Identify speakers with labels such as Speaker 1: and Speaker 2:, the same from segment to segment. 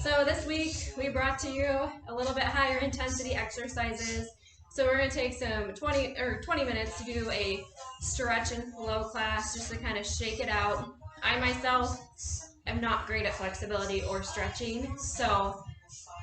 Speaker 1: So this week we brought to you a little bit higher intensity exercises. So we're going to take some 20 minutes to do a stretch and flow class just to kind of shake it out. I myself am not great at flexibility or stretching, so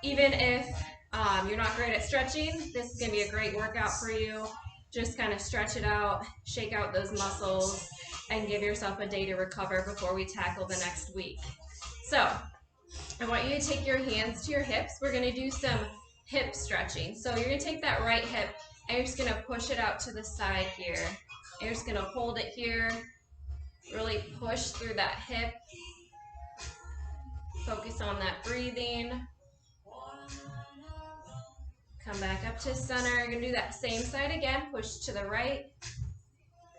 Speaker 1: even if you're not great at stretching, this is going to be a great workout for you. Just kind of stretch it out, shake out those muscles, and give yourself a day to recover before we tackle the next week. So I want you to take your hands to your hips. We're going to do some hip stretching. So you're going to take that right hip and you're just going to push it out to the side here. And you're just going to hold it here, really push through that hip. Focus on that breathing. Come back up to center. You're going to do that same side again. Push to the right.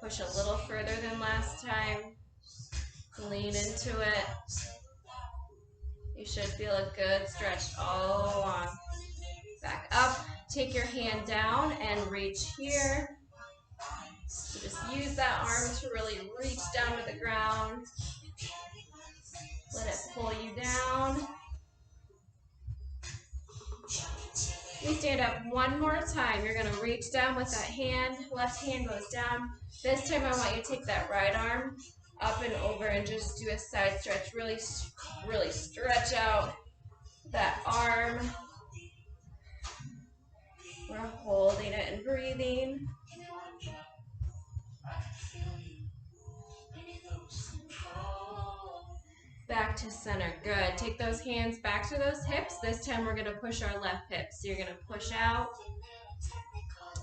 Speaker 1: Push a little further than last time. Lean into it. You should feel a good stretch all along. Back up. Take your hand down and reach here. So just use that arm to really reach down to the ground. Let it pull you down. We stand up one more time. You're going to reach down with that hand. Left hand goes down. This time I want you to take that right arm up and over and just do a side stretch. Really stretch out that arm. We're holding it and breathing. Back to center. Good. Take those hands back to those hips. This time we're going to push our left hip. So you're going to push out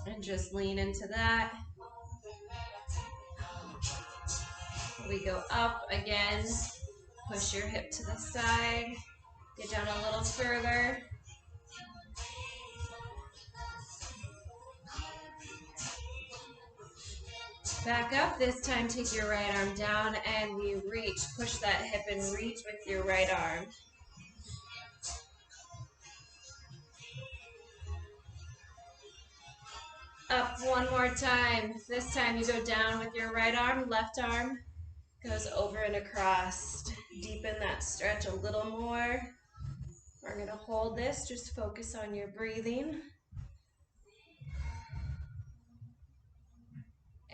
Speaker 1: and just lean into that. We go up again. Push your hip to the side. Get down a little further. Back up. This time take your right arm down and we reach. Push that hip and reach with your right arm. Up one more time. This time you go down with your right arm. Left arm goes over and across. Deepen that stretch a little more. We're going to hold this. Just focus on your breathing.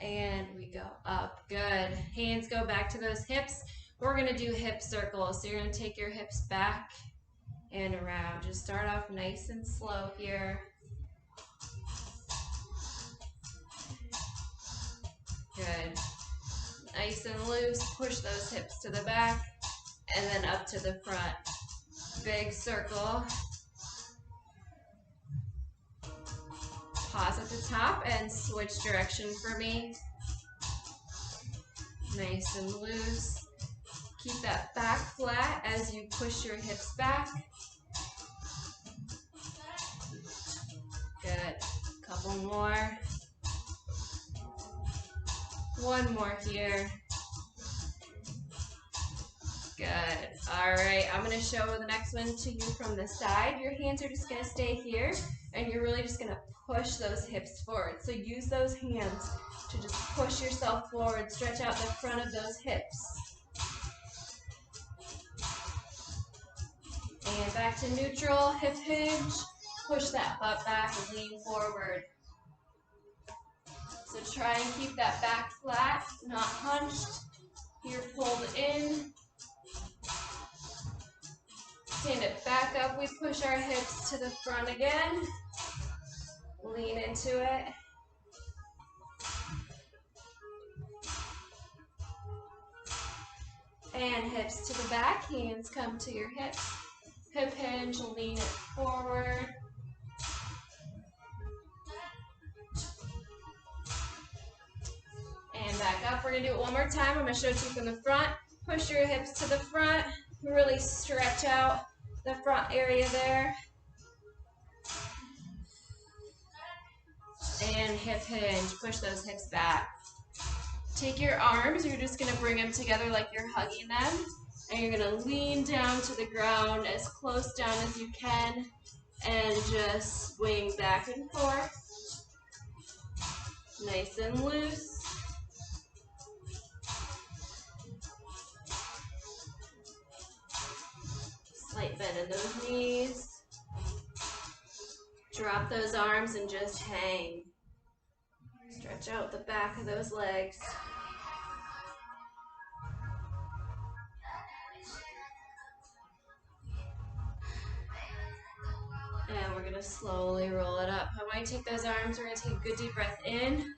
Speaker 1: And we go up. Good. Hands go back to those hips. We're going to do hip circles. So you're going to take your hips back and around. Just start off nice and slow here. Good. Nice and loose. Push those hips to the back and then up to the front. Big circle. Pause at the top and switch direction for me. Nice and loose. Keep that back flat as you push your hips back. Good. Couple more. One more here. Good. All right, I'm going to show the next one to you from the side. Your hands are just going to stay here, and you're really just going to push those hips forward. So use those hands to just push yourself forward, stretch out the front of those hips. And back to neutral, hip hinge. Push that butt back and lean forward. So try and keep that back flat, not hunched. Here pulled in. Stand it back up. We push our hips to the front again. Lean into it. And hips to the back. Hands come to your hips. Hip hinge, lean it forward. And back up. We're going to do it one more time. I'm going to show it to you from the front. Push your hips to the front. Really stretch out the front area there. And hip hinge. Push those hips back. Take your arms. You're just going to bring them together like you're hugging them. And you're going to lean down to the ground as close down as you can. And just swing back and forth. Nice and loose. Slight bend in those knees. Drop those arms and just hang. Stretch out the back of those legs. And we're gonna slowly roll it up. I want you to take those arms, we're gonna take a good deep breath in.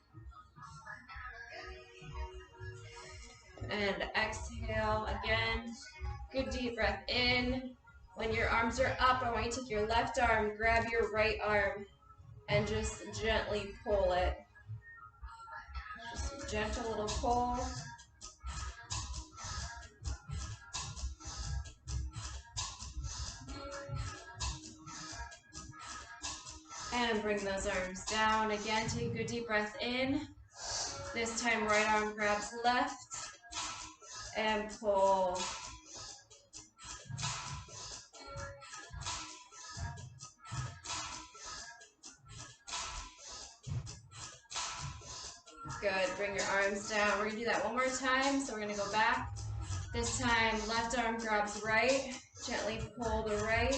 Speaker 1: And exhale again. Good deep breath in. When your arms are up, I want you to take your left arm, grab your right arm, and just gently pull it. Just a gentle little pull. And bring those arms down. Again, take a good deep breath in. This time, right arm grabs left and pull. Good, bring your arms down. We're gonna do that one more time, so we're gonna go back. This time, left arm grabs right, gently pull the right.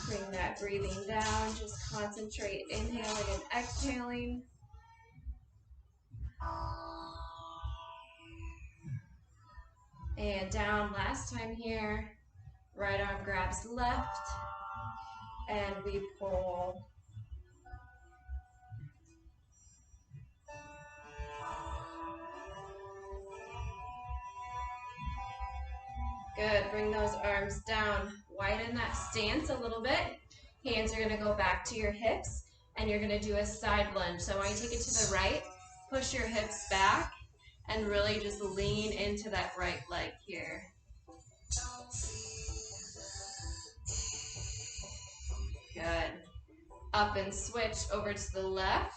Speaker 1: Bring that breathing down, just concentrate, inhaling and exhaling. And down last time here, right arm grabs left, and we pull. Good, bring those arms down. Widen that stance a little bit. Hands are gonna go back to your hips, and you're gonna do a side lunge. So I want you to take it to the right, push your hips back, and really just lean into that right leg here. Good. Up and switch over to the left.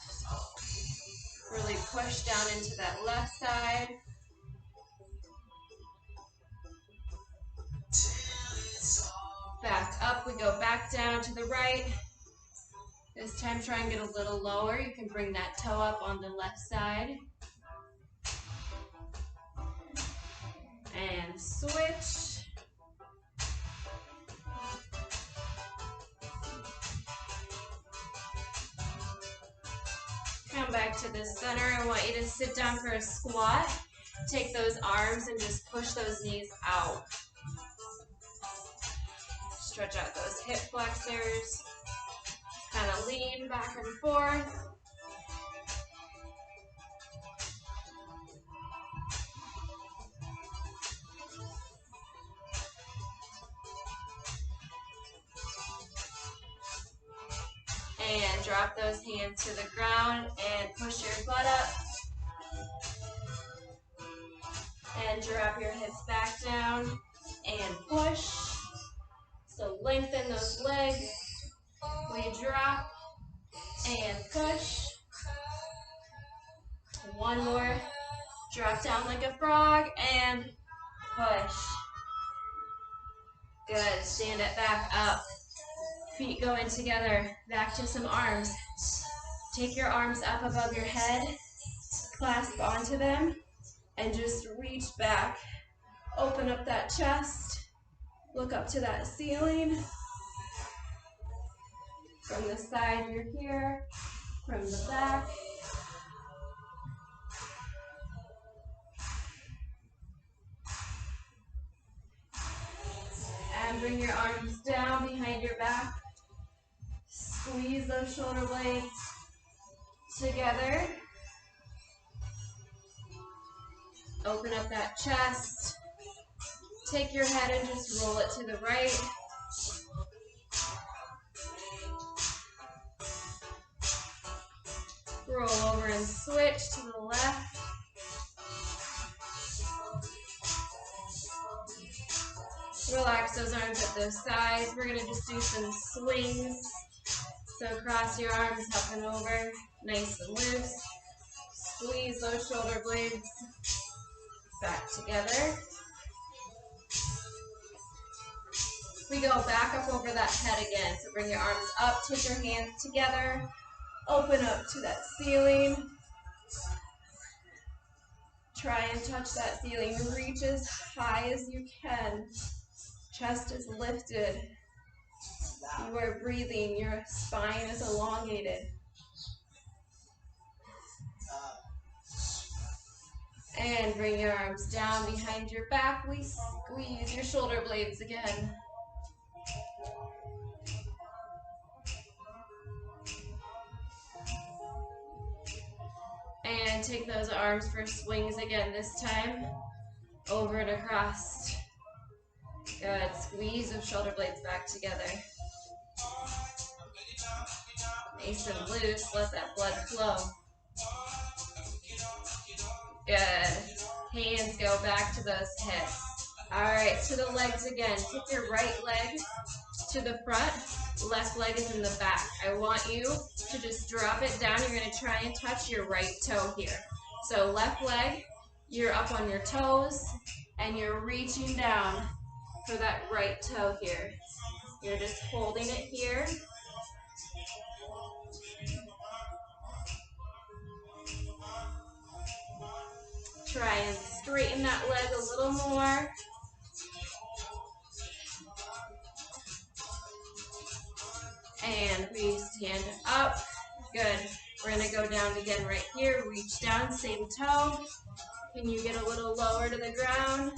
Speaker 1: Really push down into that left side. Back up, we go back down to the right. This time try and get a little lower. You can bring that toe up on the left side. And switch. Come back to the center. I want you to sit down for a squat. Take those arms and just push those knees out. Stretch out those hip flexors. Kind of lean back and forth. And drop those hands to the ground and push your butt up. And drop your hips back down and push. So lengthen those legs. We drop and push. One more. Drop down like a frog and push. Good. Stand it back up. Feet going together. Back to some arms. Take your arms up above your head. Clasp onto them and just reach back. Open up that chest. Look up to that ceiling. From the side, you're here. From the back. And bring your arms down behind your back. Squeeze those shoulder blades together. Open up that chest. Take your head and just roll it to the right. Roll over and switch to the left. Relax those arms at those sides. We're going to just do some swings. So cross your arms up and over, nice and loose. Squeeze those shoulder blades back together. We go back up over that head again. So bring your arms up, take your hands together, open up to that ceiling. Try and touch that ceiling. Reach as high as you can. Chest is lifted. You are breathing. Your spine is elongated. And bring your arms down behind your back. We squeeze your shoulder blades again. And take those arms for swings again this time. Over and across. Good. Squeeze those shoulder blades back together. Nice and loose. Let that blood flow. Good. Hands go back to those hips. All right, to the legs again. Take your right leg to the front. Left leg is in the back. I want you to just drop it down. You're going to try and touch your right toe here. So left leg, you're up on your toes, and you're reaching down for that right toe here. You're just holding it here. Try and straighten that leg a little more. And we stand up. Good. We're going to go down again right here. Reach down, same toe. Can you get a little lower to the ground?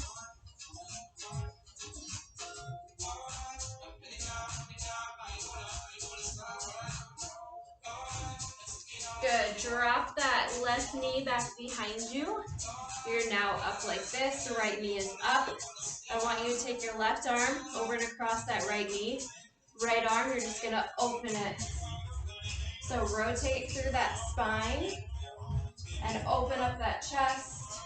Speaker 1: Good. Drop that left knee back behind you. You're now up like this. The right knee is up. I want you to take your left arm over to cross that right knee. Right arm, you're just going to open it. So rotate through that spine and open up that chest.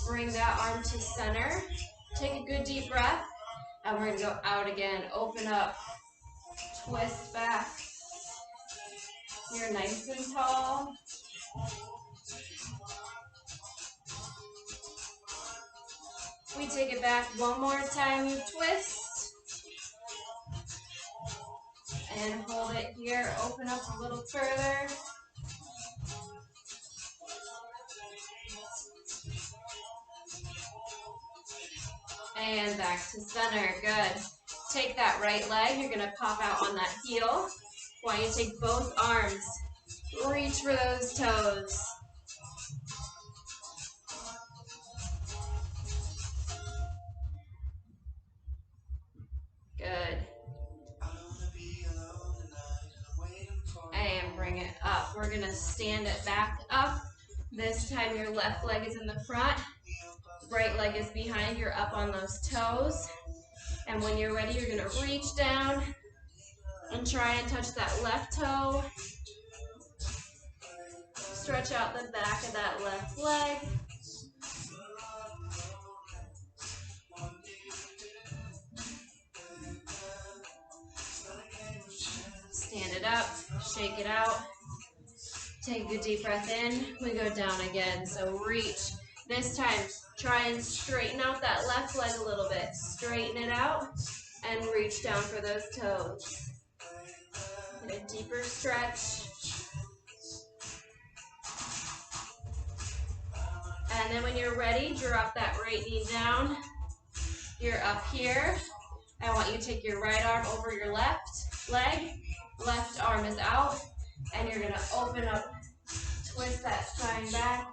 Speaker 1: Bring that arm to center. Take a good deep breath. And we're going to go out again. Open up. Twist back. You're nice and tall. We take it back one more time. You twist. And hold it here. Open up a little further. And back to center. Good. Take that right leg. You're going to pop out on that heel. Want you to take both arms. Reach for those toes. Good. And bring it up. We're going to stand it back up. This time your left leg is in the front. Right leg is behind. You're up on those toes. And when you're ready, you're going to reach down and try and touch that left toe. Stretch out the back of that left leg. Stand it up, shake it out. Take a good deep breath in. We go down again. So reach. This time, try and straighten out that left leg a little bit. Straighten it out and reach down for those toes. Get a deeper stretch. And then when you're ready, drop that right knee down. You're up here. I want you to take your right arm over your left leg. Left arm is out. And you're going to open up, twist that spine back.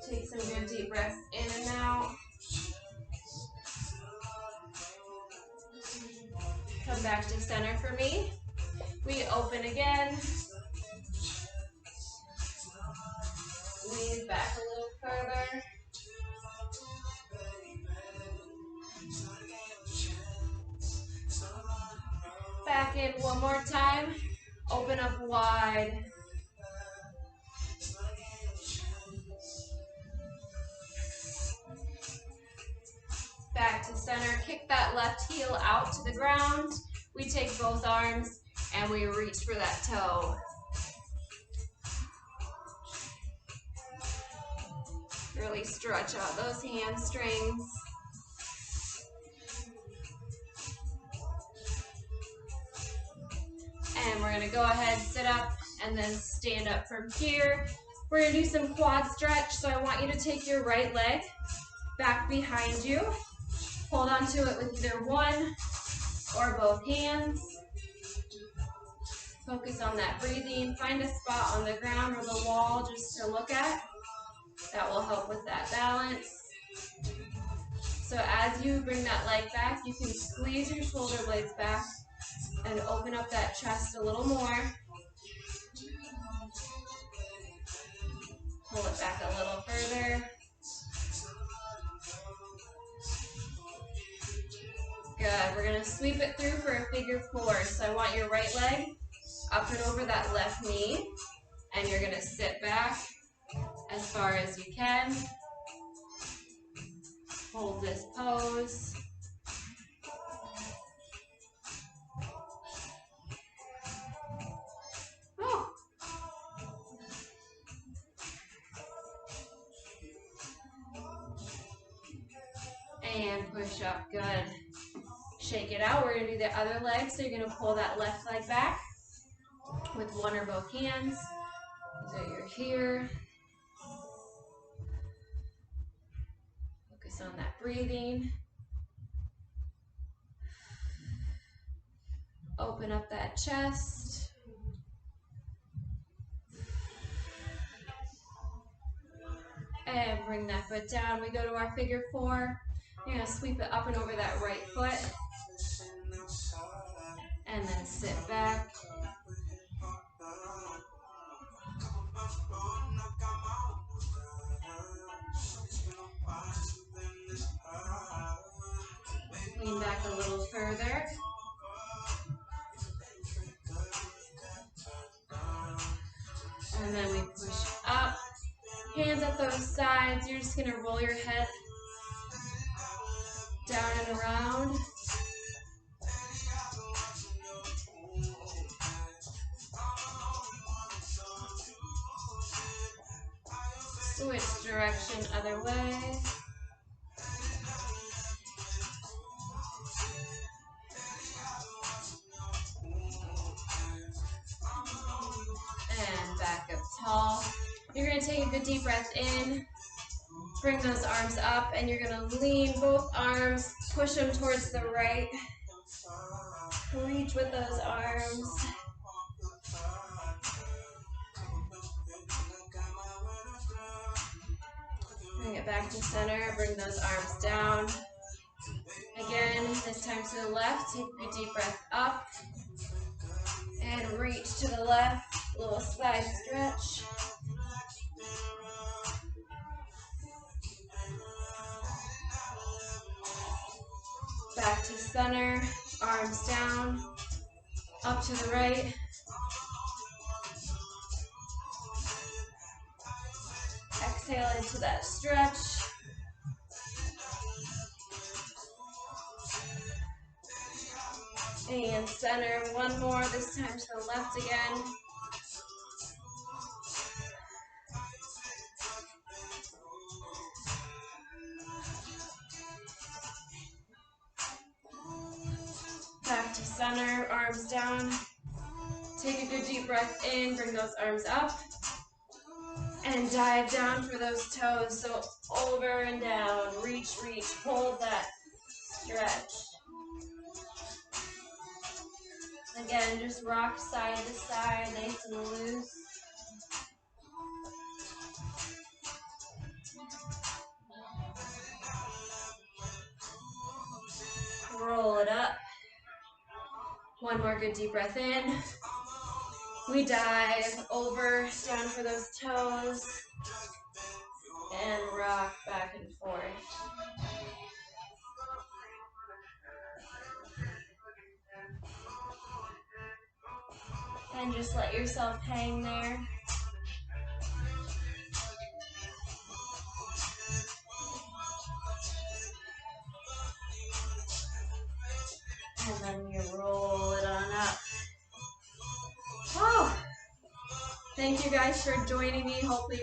Speaker 1: Take some good deep breaths in and out. Come back to center for me. We open again. Squeeze back a little further. Back in one more time. Open up wide. Back to center. Kick that left heel out to the ground. We take both arms and we reach for that toe. Really stretch out those hamstrings. And we're going to go ahead, sit up, and then stand up from here. We're gonna do some quad stretch, so I want you to take your right leg back behind you. Hold onto it with either one or both hands. Focus on that breathing. Find a spot on the ground or the wall just to look at. That will help with that balance. So as you bring that leg back, you can squeeze your shoulder blades back and open up that chest a little more. Pull it back a little further. Good. We're going to sweep it through for a figure four. So I want your right leg up and over that left knee. And you're going to sit back as far as you can. Hold this pose. Oh. And push up. Good. Shake it out. We're going to do the other leg. So you're going to pull that left leg back with one or both hands. So you're here. Focus on that breathing. Open up that chest. And bring that foot down. We go to our figure four. You're going to sweep it up and over that right foot. And then sit back. Lean back a little further. And then we push up. Hands at those sides. You're just going to roll your head down and around. Switch direction other way. And back up tall. You're going to take a good deep breath in. Bring those arms up, and you're going to lean both arms, push them towards the right. Reach with those arms. Bring it back to center, bring those arms down. Again, this time to the left, take a deep breath up. And reach to the left, little side stretch. Back to center, arms down, up to the right. Exhale into that stretch. And center, one more, this time to the left again. Back to center, arms down. Take a good deep breath in, bring those arms up. And dive down for those toes, so over and down, reach, reach, hold that stretch. Again, just rock side to side, nice and loose. Roll it up. One more good deep breath in. We dive over, down for those toes, and rock back and forth. And just let yourself hang there. And then you roll it on up. Oh! Thank you guys for joining me. Hopefully